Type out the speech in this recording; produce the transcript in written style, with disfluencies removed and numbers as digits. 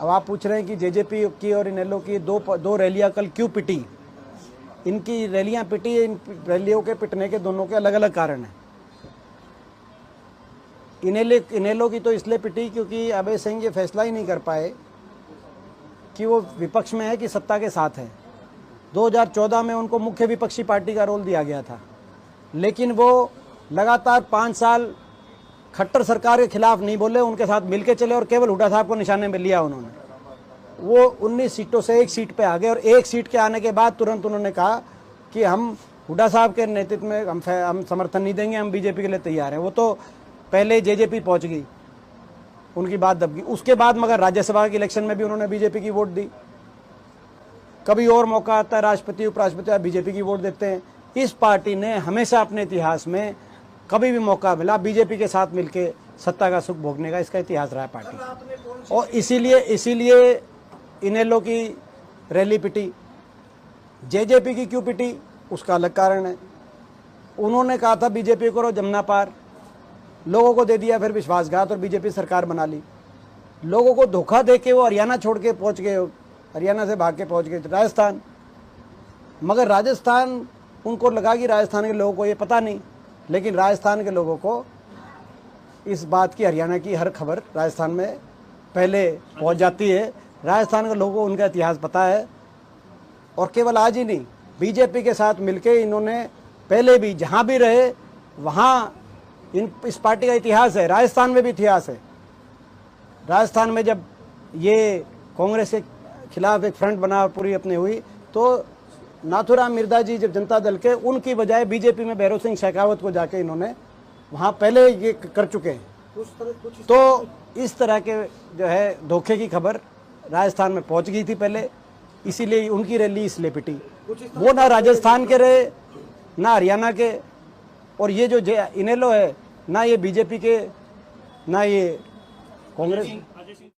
अब आप पूछ रहे हैं कि जेजेपी की और इनेलो की दो रैलियां कल क्यों पिटी। इनकी रैलियां पिटी, इन रैलियों के पिटने के दोनों के अलग अलग कारण हैं। इनेलो की तो इसलिए पिटी क्योंकि अभय सिंह ये फैसला ही नहीं कर पाए कि वो विपक्ष में है कि सत्ता के साथ है। 2014 में उनको मुख्य विपक्षी पार्टी का रोल दिया गया था, लेकिन वो लगातार 5 साल खट्टर सरकार के खिलाफ नहीं बोले, उनके साथ मिलके चले और केवल हुड्डा साहब को निशाने में लिया उन्होंने। वो 19 सीटों से 1 सीट पे आ गए और 1 सीट के आने के बाद तुरंत उन्होंने कहा कि हम हुड्डा साहब के नेतृत्व में हम समर्थन नहीं देंगे, हम बीजेपी के लिए तैयार हैं। वो तो पहले जेजेपी पहुंच गई, उनकी बात दब गई। उसके बाद मगर राज्यसभा के इलेक्शन में भी उन्होंने बीजेपी की वोट दी। कभी और मौका आता है, राष्ट्रपति उपराष्ट्रपति आप बीजेपी की वोट देते हैं। इस पार्टी ने हमेशा अपने इतिहास में कभी भी मौका मिला बीजेपी के साथ मिलके सत्ता का सुख भोगने का, इसका इतिहास रहा है पार्टी। और इसीलिए इनेलो की रैली पिटी। जेजेपी की क्यों पिटी, उसका अलग कारण है। उन्होंने कहा था बीजेपी करो जमुना पार, लोगों को दे दिया फिर विश्वासघात और बीजेपी सरकार बना ली। लोगों को धोखा दे के वो हरियाणा छोड़ के पहुंच गए, हरियाणा से भाग के पहुंच गए राजस्थान। मगर राजस्थान उनको लगा कि राजस्थान के लोगों को ये पता नहीं, लेकिन राजस्थान के लोगों को इस बात की, हरियाणा की हर खबर राजस्थान में पहले पहुंच जाती है। राजस्थान के लोगों को उनका इतिहास पता है। और केवल आज ही नहीं, बीजेपी के साथ मिलके इन्होंने पहले भी जहां भी रहे वहां इस पार्टी का इतिहास है। राजस्थान में भी इतिहास है। राजस्थान में जब ये कांग्रेस के खिलाफ एक फ्रंट बना पूरी अपनी हुई, तो नाथुराम मिर्धा जी जब जनता दल के, उनकी बजाय बीजेपी में भैरव सिंह शेखावत को जाके इन्होंने वहां पहले ये कर चुके हैं। तो इस तरह के जो है धोखे की खबर राजस्थान में पहुंच गई थी पहले, इसीलिए उनकी रैली इसलिए पिटी। वो ना राजस्थान के रहे, ना हरियाणा के। और ये जो इनेलो है, ना ये बीजेपी के, ना ये कांग्रेस।